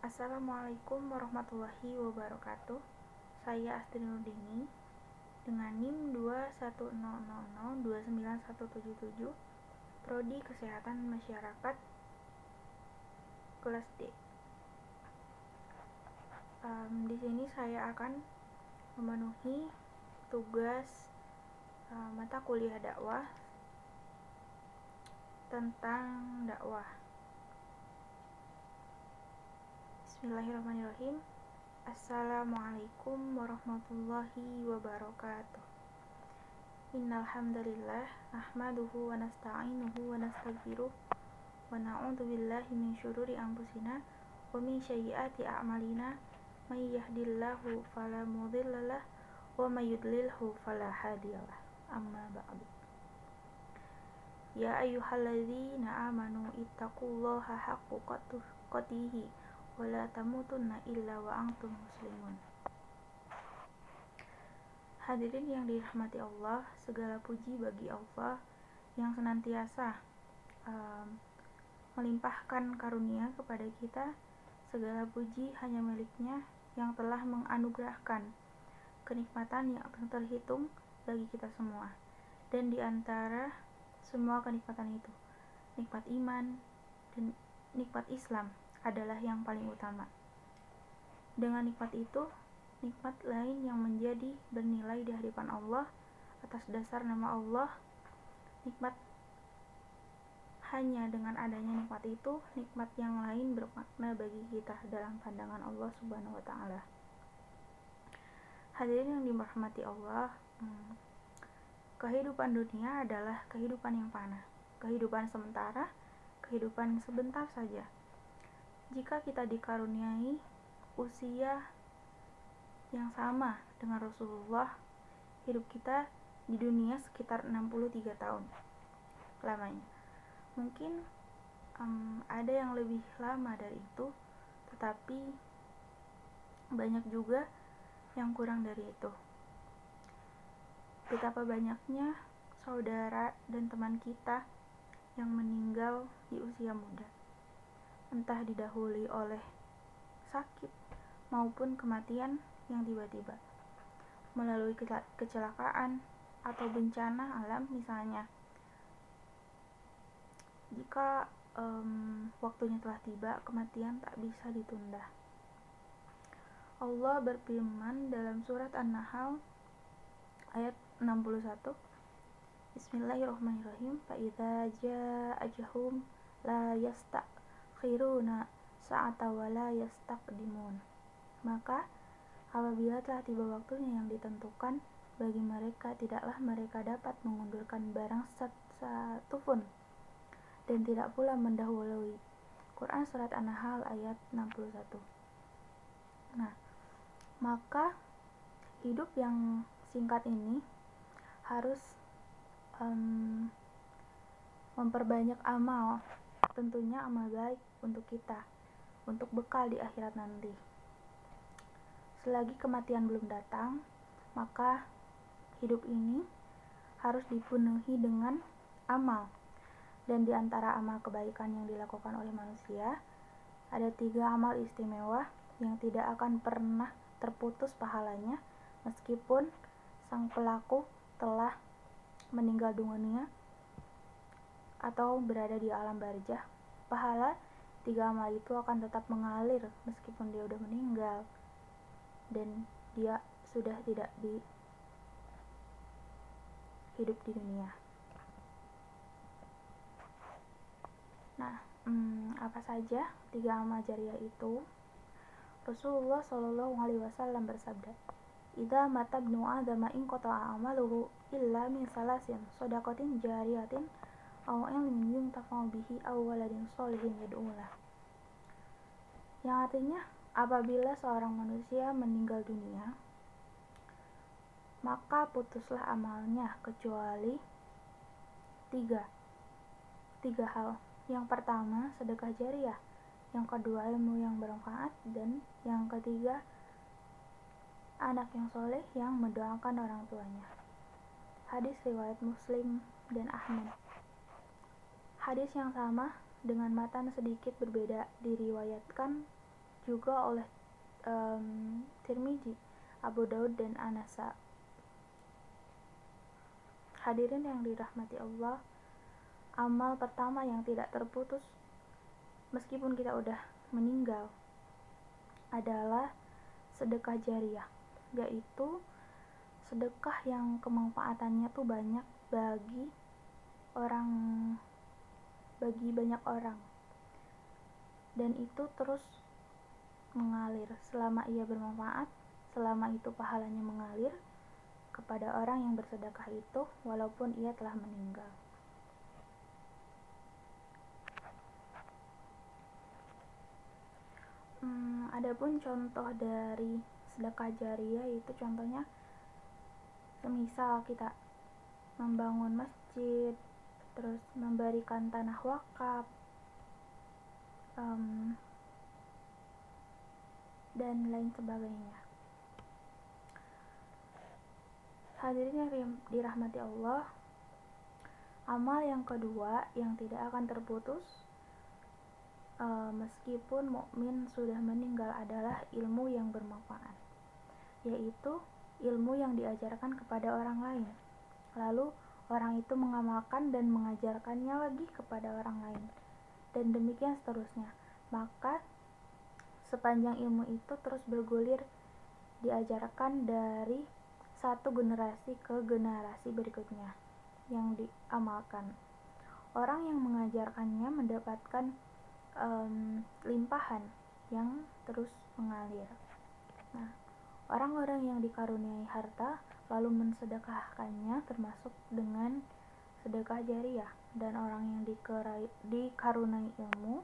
Assalamualaikum warahmatullahi wabarakatuh. Saya Astri Nurdini dengan NIM 21000291177, Prodi Kesehatan Masyarakat kelas D. Di sini saya akan memenuhi tugas mata kuliah dakwah tentang dakwah. Bismillahirrahmanirrahim. Assalamualaikum warahmatullahi wabarakatuh. Innal hamdalillah nahmaduhu wa nasta'inuhu wa nastaghfiruh wa na'udzu billahi min syururi anfusina wa min sayyiati a'malina may yahdihillahu fala mudhillalah wa may yudlilhu fala hadiyalah. Amma ba'du. Ya ayyuhalladzina amanu ittaqullaha haqqa tuqatih wa la tamutunna illa wa antum muslimun. Hadirin yang dirahmati Allah, segala puji bagi Allah yang senantiasa melimpahkan karunia kepada kita. Segala puji hanya miliknya yang telah menganugerahkan kenikmatan yang terhitung bagi kita semua. Dan di antara semua kenikmatan itu, nikmat iman dan nikmat Islam adalah yang paling utama. Dengan nikmat itu, nikmat lain yang menjadi bernilai di hadapan Allah atas dasar nama Allah. Nikmat hanya dengan adanya nikmat itu, nikmat yang lain bermakna bagi kita dalam pandangan Allah Subhanahu wa taala. Hadirin yang dirahmati Allah, kehidupan dunia adalah kehidupan yang fana, kehidupan sementara, kehidupan sebentar saja. Jika kita dikaruniai usia yang sama dengan Rasulullah, hidup kita di dunia sekitar 63 tahun lamanya. Mungkin ada yang lebih lama dari itu, tetapi banyak juga yang kurang dari itu. Betapa banyaknya saudara dan teman kita yang meninggal di usia muda, entah didahului oleh sakit maupun kematian yang tiba-tiba, melalui kecelakaan atau bencana alam misalnya. Jika waktunya telah tiba, kematian tak bisa ditunda. Allah berfirman dalam surat An-Nahl ayat 61, Bismillahirrahmanirrahim, Fa'idza jaa ajaluhum la yastakhiruna sa'ata wa la yastaqdimun. Maka apabila telah tiba waktunya yang ditentukan bagi mereka, tidaklah mereka dapat mengundurkan barang satu pun, dan tidak pula mendahului. Quran surat An-Nahl ayat 61. Nah, maka hidup yang singkat ini harus memperbanyak amal, tentunya amal baik untuk kita, untuk bekal di akhirat nanti. Selagi kematian belum datang, maka hidup ini harus dipenuhi dengan amal. Dan di antara amal kebaikan yang dilakukan oleh manusia, ada 3 amal istimewa yang tidak akan pernah terputus pahalanya meskipun sang pelaku telah meninggal dunia atau berada di alam barzah. Pahala 3 amal itu akan tetap mengalir meskipun dia udah meninggal dan dia sudah tidak hidup di dunia. Nah, apa saja 3 amal jariah itu? Rasulullah Shallallahu Alaihi Wasallam bersabda, "Idza mata ibnu Adam in qata'a amaluhu illa min salasin, shadaqatin jariyatin, aw ilmin yuntafa'u bihi, aw waladin sholihin yad'ulah." Yang artinya, apabila seorang manusia meninggal dunia, maka putuslah amalnya kecuali 3 hal. Yang pertama, sedekah jariah. Yang kedua, ilmu yang bermanfaat. Dan yang ketiga, anak yang soleh yang mendoakan orang tuanya. Hadis riwayat Muslim dan Ahmad. Hadis yang sama dengan matan sedikit berbeda diriwayatkan juga oleh Tirmizi, Abu Daud, dan An-Nasa. Hadirin yang dirahmati Allah, amal pertama yang tidak terputus meskipun kita udah meninggal adalah sedekah jariyah, yaitu sedekah yang kemanfaatannya tuh banyak bagi banyak orang, dan itu terus mengalir selama ia bermanfaat, selama itu pahalanya mengalir kepada orang yang bersedekah itu walaupun ia telah meninggal. Adapun contoh dari sedekah jariyah itu contohnya semisal kita membangun masjid, terus memberikan tanah wakaf, dan lain sebagainya. Hadirin yang dirahmati Allah, amal yang kedua yang tidak akan terputus meskipun mukmin sudah meninggal adalah ilmu yang bermanfaat, yaitu ilmu yang diajarkan kepada orang lain, lalu orang itu mengamalkan dan mengajarkannya lagi kepada orang lain, dan demikian seterusnya. Maka sepanjang ilmu itu terus bergulir, diajarkan dari satu generasi ke generasi berikutnya yang diamalkan. Orang yang mengajarkannya mendapatkan limpahan yang terus mengalir. Nah, orang-orang yang dikaruniai harta lalu mensedekahkannya termasuk dengan sedekah jariyah, dan orang yang dikaruniai ilmu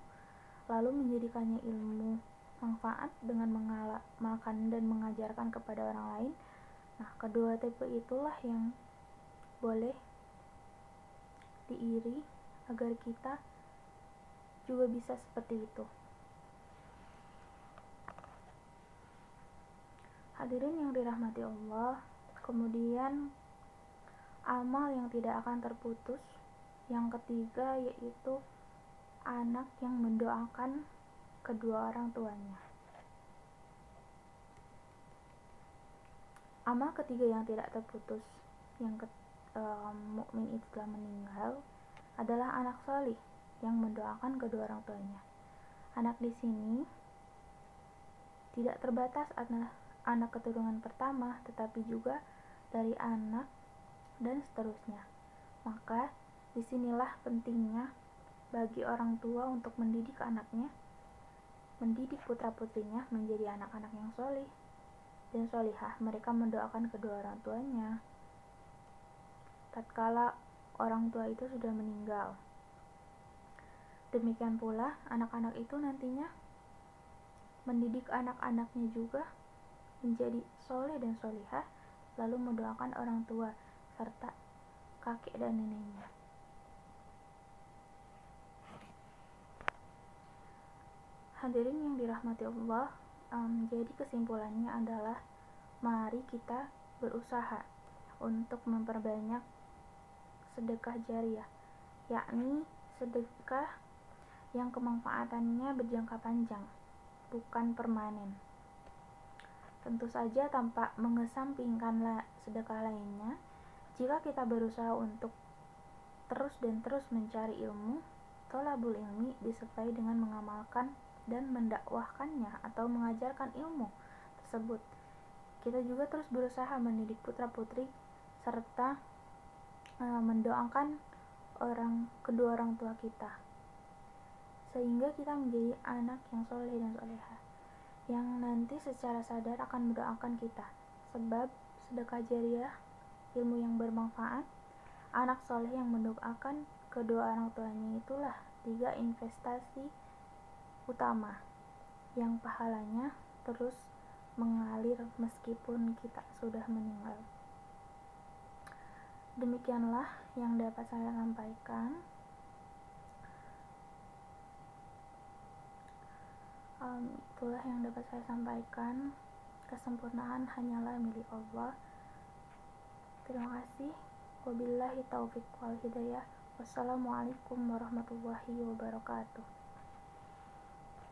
lalu menjadikannya ilmu manfaat dengan mengamalkan dan mengajarkan kepada orang lain. Nah, kedua tipe itulah yang boleh diiri agar kita juga bisa seperti itu. Hadirin yang dirahmati Allah, kemudian amal yang tidak akan terputus yang ketiga yaitu anak yang mendoakan kedua orang tuanya. Amal ketiga yang tidak terputus yang mukmin itu telah meninggal adalah anak salih yang mendoakan kedua orang tuanya. Anak di sini tidak terbatas anak keturunan pertama, tetapi juga dari anak dan seterusnya. Maka disinilah pentingnya bagi orang tua untuk mendidik anaknya, mendidik putra-putrinya menjadi anak-anak yang solih dan solihah. Mereka mendoakan kedua orang tuanya tatkala orang tua itu sudah meninggal. Demikian pula anak-anak itu nantinya mendidik anak-anaknya juga menjadi soleh dan solihah, lalu mendoakan orang tua serta kakek dan neneknya. Hadirin yang dirahmati Allah, jadi kesimpulannya adalah mari kita berusaha untuk memperbanyak sedekah jariyah, yakni sedekah yang kemanfaatannya berjangka panjang, bukan permanen. Tentu saja tanpa mengesampingkan sedekah lainnya, jika kita berusaha untuk terus mencari ilmu, thalabul ilmi disertai dengan mengamalkan dan mendakwahkannya atau mengajarkan ilmu tersebut. Kita juga terus berusaha mendidik putra-putri serta mendoakan kedua orang tua kita, sehingga kita menjadi anak yang soleh dan solehah yang nanti secara sadar akan mendoakan kita. Sebab sedekah jariyah, ilmu yang bermanfaat, anak soleh yang mendoakan kedua orang tuanya, itulah 3 investasi utama yang pahalanya terus mengalir meskipun kita sudah meninggal. Demikianlah yang dapat saya sampaikan. Itulah yang dapat saya sampaikan. Kesempurnaan hanyalah milik Allah. Terima kasih. Wabillahi taufiq wal hidayah. Wassalamualaikum warahmatullahi wabarakatuh.